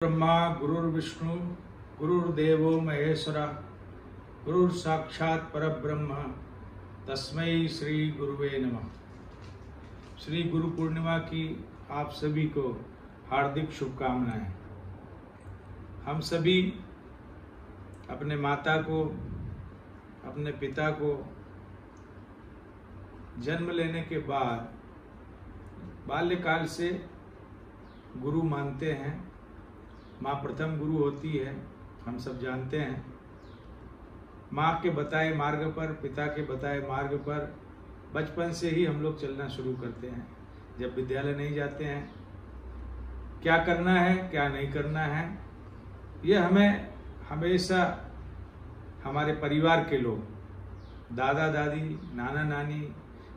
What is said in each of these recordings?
ब्रह्मा गुरुर्विष्णु गुरुर्देवो महेश्वरा गुरुर साक्षात परब्रह्म तस्मै श्री गुरुवे नमः। श्री गुरु पूर्णिमा की आप सभी को हार्दिक शुभकामनाएं। हम सभी अपने माता को, अपने पिता को जन्म लेने के बाद बाल्यकाल से गुरु मानते हैं। माँ प्रथम गुरु होती है, हम सब जानते हैं। माँ के बताए मार्ग पर, पिता के बताए मार्ग पर बचपन से ही हम लोग चलना शुरू करते हैं। जब विद्यालय नहीं जाते हैं, क्या करना है क्या नहीं करना है, ये हमें हमेशा हमारे परिवार के लोग, दादा दादी, नाना नानी,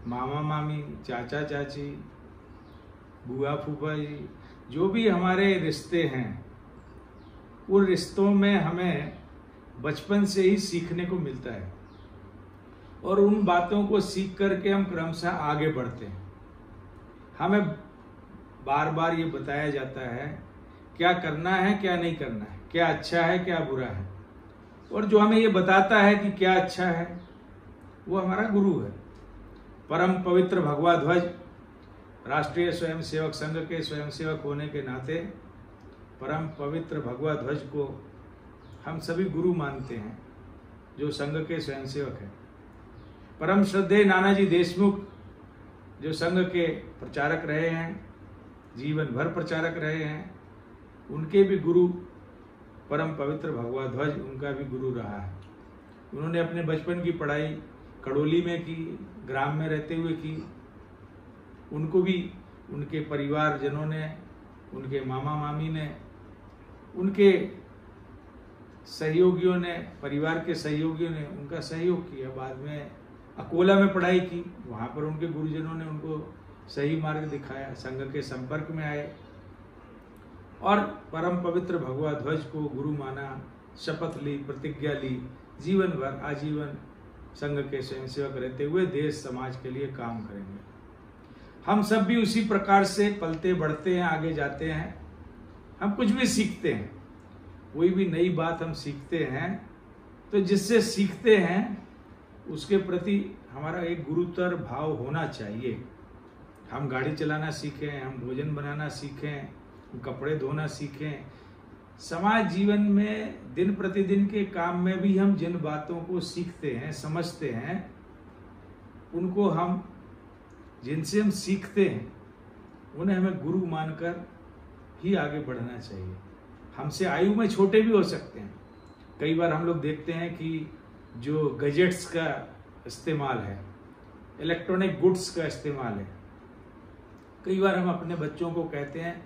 मामा मामी, चाचा चाची, बुआ फूफा जी, जो भी हमारे रिश्ते हैं, उन रिश्तों में हमें बचपन से ही सीखने को मिलता है और उन बातों को सीख करके हम क्रमशः आगे बढ़ते हैं। हमें बार बार ये बताया जाता है क्या करना है क्या नहीं करना है, क्या अच्छा है क्या बुरा है, और जो हमें ये बताता है कि क्या अच्छा है वो हमारा गुरु है। परम पवित्र भगवा ध्वज राष्ट्रीय स्वयंसेवक संघ के स्वयंसेवक होने के नाते परम पवित्र भगवा ध्वज को हम सभी गुरु मानते हैं, जो संघ के स्वयंसेवक हैं। परम श्रद्धेय नानाजी देशमुख जो संघ के प्रचारक रहे हैं, जीवन भर प्रचारक रहे हैं, उनके भी गुरु परम पवित्र भगवा ध्वज उनका भी गुरु रहा है। उन्होंने अपने बचपन की पढ़ाई कड़ोली में की, ग्राम में रहते हुए की। उनको भी उनके परिवारजनों ने, उनके मामा मामी ने, उनके सहयोगियों ने, परिवार के सहयोगियों ने उनका सहयोग किया। बाद में अकोला में पढ़ाई की, वहाँ पर उनके गुरुजनों ने उनको सही मार्ग दिखाया, संघ के संपर्क में आए और परम पवित्र भगवा ध्वज को गुरु माना, शपथ ली, प्रतिज्ञा ली, जीवन भर आजीवन संघ के स्वयंसेवक रहते हुए देश समाज के लिए काम करेंगे। हम सब भी उसी प्रकार से पलते बढ़ते हैं, आगे जाते हैं। हम कुछ भी सीखते हैं, कोई भी नई बात हम सीखते हैं तो जिससे सीखते हैं उसके प्रति हमारा एक गुरुतर भाव होना चाहिए। हम गाड़ी चलाना सीखें, हम भोजन बनाना सीखें, हम कपड़े धोना सीखें, समाज जीवन में दिन प्रतिदिन के काम में भी हम जिन बातों को सीखते हैं, समझते हैं, उनको हम जिनसे हम सीखते हैं उन्हें हमें गुरु मानकर ही आगे बढ़ना चाहिए। हमसे आयु में छोटे भी हो सकते हैं। कई बार हम लोग देखते हैं कि जो गैजेट्स का इस्तेमाल है, इलेक्ट्रॉनिक गुड्स का इस्तेमाल है, कई बार हम अपने बच्चों को कहते हैं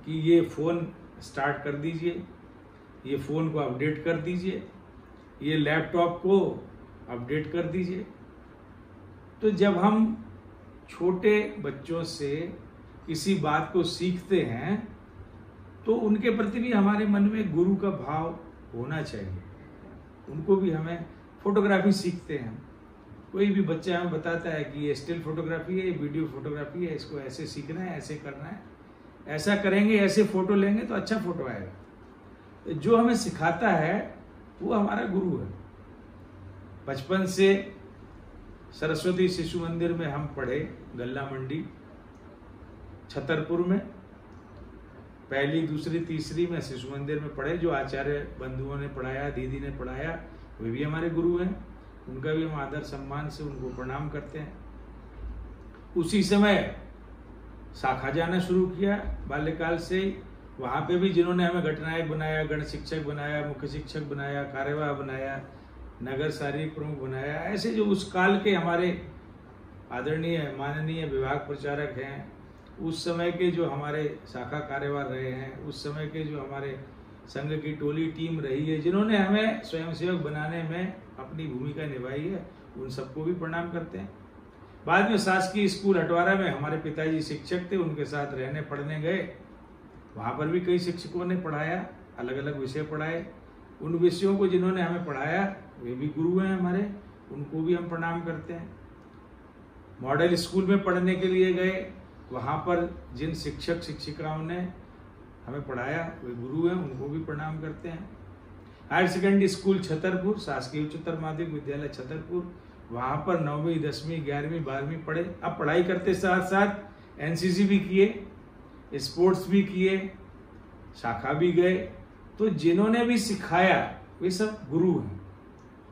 कि ये फ़ोन स्टार्ट कर दीजिए, ये फ़ोन को अपडेट कर दीजिए, ये लैपटॉप को अपडेट कर दीजिए। तो जब हम छोटे बच्चों से किसी बात को सीखते हैं तो उनके प्रति भी हमारे मन में गुरु का भाव होना चाहिए। उनको भी हमें फोटोग्राफी सीखते हैं, कोई भी बच्चा हमें बताता है कि ये स्टिल फोटोग्राफी है, ये वीडियो फोटोग्राफी है, इसको ऐसे सीखना है, ऐसे करना है, ऐसा करेंगे, ऐसे फोटो लेंगे तो अच्छा फोटो आएगा। तो जो हमें सिखाता है वो हमारा गुरु है। बचपन से सरस्वती शिशु मंदिर में हम पढ़े, गल्ला मंडी छतरपुर में, पहली दूसरी तीसरी में शिशु मंदिर में पढ़े। जो आचार्य बंधुओं ने पढ़ाया, दीदी ने पढ़ाया, वे भी हमारे गुरु हैं। उनका भी हम आदर सम्मान से उनको प्रणाम करते हैं। उसी समय शाखा जाना शुरू किया बाल्यकाल से। वहाँ पे भी जिन्होंने हमें घटनायक बनाया, गण शिक्षक बनाया, मुख्य शिक्षक बनाया, कार्यवाह बनाया, नगर शारीरिक प्रमुख बनाया, ऐसे जो उस काल के हमारे आदरणीय माननीय विभाग प्रचारक हैं, उस समय के जो हमारे शाखा कार्यवाह रहे हैं, उस समय के जो हमारे संघ की टोली टीम रही है, जिन्होंने हमें स्वयंसेवक बनाने में अपनी भूमिका निभाई है, उन सबको भी प्रणाम करते हैं। बाद में शासकीय स्कूल हटवारा में हमारे पिताजी शिक्षक थे, उनके साथ रहने पढ़ने गए। वहाँ पर भी कई शिक्षकों ने पढ़ाया, अलग अलग विषय पढ़ाए। उन विषयों को जिन्होंने हमें पढ़ाया वे भी गुरु हैं हमारे, उनको भी हम प्रणाम करते हैं। मॉडल स्कूल में पढ़ने के लिए गए, वहाँ पर जिन शिक्षक शिक्षिकाओं ने हमें पढ़ाया, वे गुरु हैं, उनको भी प्रणाम करते हैं। हायर सेकेंडरी स्कूल छतरपुर, शासकीय उच्चतर माध्यमिक विद्यालय छतरपुर, वहाँ पर 9वीं 10वीं 11वीं 12वीं पढ़े। अब पढ़ाई करते साथ साथ एनसीसी भी किए, स्पोर्ट्स भी किए, शाखा भी गए। तो जिन्होंने भी सिखाया वे सब गुरु हैं।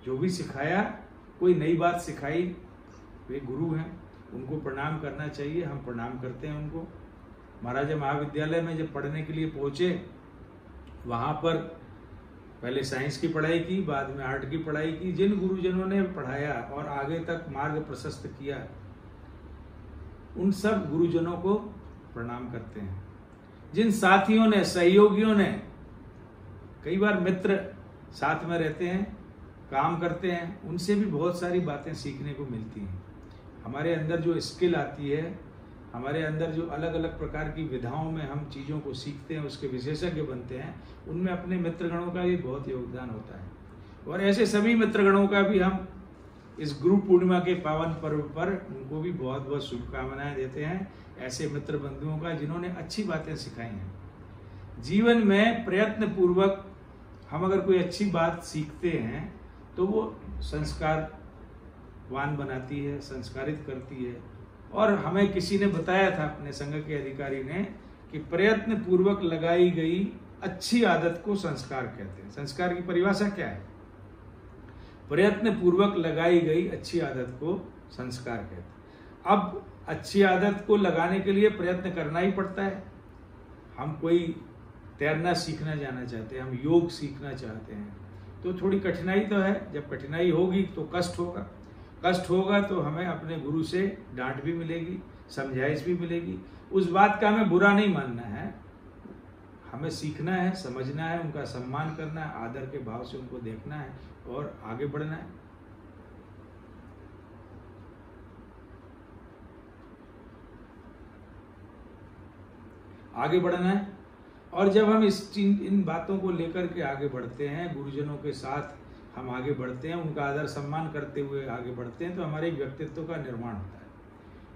जो भी सिखाया, कोई नई बात सिखाई, वे गुरु हैं, उनको प्रणाम करना चाहिए। हम प्रणाम करते हैं उनको। महाराजा महाविद्यालय में जब पढ़ने के लिए पहुंचे, वहाँ पर पहले साइंस की पढ़ाई की, बाद में आर्ट की पढ़ाई की। जिन गुरुजनों ने पढ़ाया और आगे तक मार्ग प्रशस्त किया, उन सब गुरुजनों को प्रणाम करते हैं। जिन साथियों ने, सहयोगियों ने, कई बार मित्र साथ में रहते हैं, काम करते हैं, उनसे भी बहुत सारी बातें सीखने को मिलती हैं। हमारे अंदर जो स्किल आती है, हमारे अंदर जो अलग अलग प्रकार की विधाओं में हम चीज़ों को सीखते हैं, उसके विशेषज्ञ बनते हैं, उनमें अपने मित्रगणों का भी बहुत योगदान होता है। और ऐसे सभी मित्रगणों का भी हम इस गुरु पूर्णिमा के पावन पर्व पर उनको भी बहुत बहुत शुभकामनाएं देते हैं। ऐसे मित्र बंधुओं का जिन्होंने अच्छी बातें सिखाई हैं। जीवन में प्रयत्न पूर्वक हम अगर कोई अच्छी बात सीखते हैं तो वो संस्कारवान बनाती है, संस्कारित करती है। और हमें किसी ने बताया था, अपने संघ के अधिकारी ने, कि प्रयत्न पूर्वक लगाई गई अच्छी आदत को संस्कार कहते हैं। संस्कार की परिभाषा क्या है? प्रयत्न पूर्वक लगाई गई अच्छी आदत को संस्कार कहते हैं। अब अच्छी आदत को लगाने के लिए प्रयत्न करना ही पड़ता है। हम कोई तैरना सीखना जाना चाहते हैं, हम योग सीखना चाहते हैं, तो थोड़ी कठिनाई तो है। जब कठिनाई होगी तो कष्ट होगा, कष्ट होगा तो हमें अपने गुरु से डांट भी मिलेगी, समझाइश भी मिलेगी। उस बात का हमें बुरा नहीं मानना है, हमें सीखना है, समझना है, उनका सम्मान करना है, आदर के भाव से उनको देखना है और आगे बढ़ना है। आगे बढ़ना है। और जब हम इन बातों को लेकर के आगे बढ़ते हैं, गुरुजनों के साथ हम आगे बढ़ते हैं, उनका आदर सम्मान करते हुए आगे बढ़ते हैं, तो हमारे व्यक्तित्व का निर्माण होता है।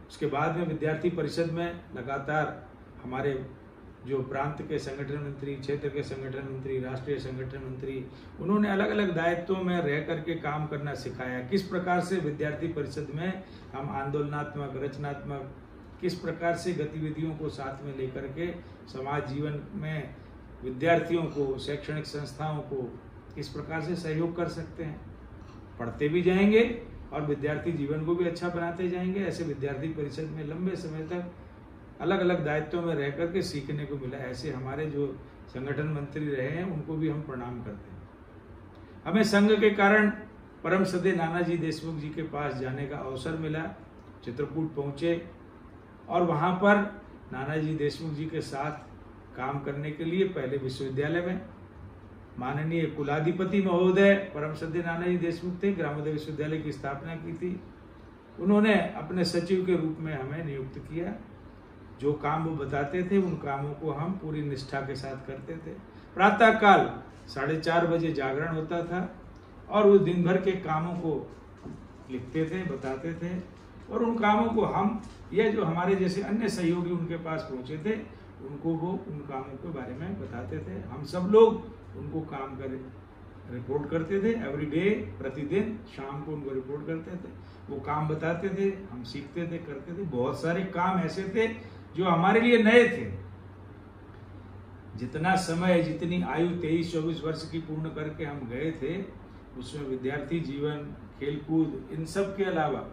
उसके बाद में विद्यार्थी परिषद में लगातार हमारे जो प्रांत के संगठन मंत्री, क्षेत्र के संगठन मंत्री, राष्ट्रीय संगठन मंत्री, उन्होंने अलग अलग दायित्वों में रह करके काम करना सिखाया। किस प्रकार से विद्यार्थी परिषद में हम आंदोलनात्मक, रचनात्मक, किस प्रकार से गतिविधियों को साथ में लेकर के समाज जीवन में विद्यार्थियों को, शैक्षणिक संस्थाओं को किस प्रकार से सहयोग कर सकते हैं। पढ़ते भी जाएंगे और विद्यार्थी जीवन को भी अच्छा बनाते जाएंगे। ऐसे विद्यार्थी परिषद में लंबे समय तक अलग अलग दायित्वों में रह करके सीखने को मिला। ऐसे हमारे जो संगठन मंत्री रहे हैं, उनको भी हम प्रणाम करते हैं। हमें संघ के कारण परम श्रद्धेय नानाजी देशमुख जी के पास जाने का अवसर मिला। चित्रकूट पहुंचे और वहां पर नानाजी देशमुख जी के साथ काम करने के लिए पहले विश्वविद्यालय में माननीय कुलाधिपति महोदय परम श्रद्धेय नानाजी देशमुख थे, ग्रामोदय विश्वविद्यालय की स्थापना की थी। उन्होंने अपने सचिव के रूप में हमें नियुक्त किया। जो काम वो बताते थे, उन कामों को हम पूरी निष्ठा के साथ करते थे। प्रातः काल 4:30 बजे जागरण होता था और उस दिन भर के कामों को लिखते थे, बताते थे। और उन कामों को हम, या जो हमारे जैसे अन्य सहयोगी उनके पास पहुंचे थे, उनको वो उन कामों के बारे में बताते थे। हम सब लोग उनको काम कर रिपोर्ट करते थे। एवरी डे, प्रतिदिन शाम को उनको रिपोर्ट करते थे। वो काम बताते थे, हम सीखते थे, करते थे। बहुत सारे काम ऐसे थे जो हमारे लिए नए थे। जितना समय, जितनी आयु 23-24 वर्ष की पूर्ण करके हम गए थे, उसमें विद्यार्थी जीवन, खेलकूद, इन सब के अलावा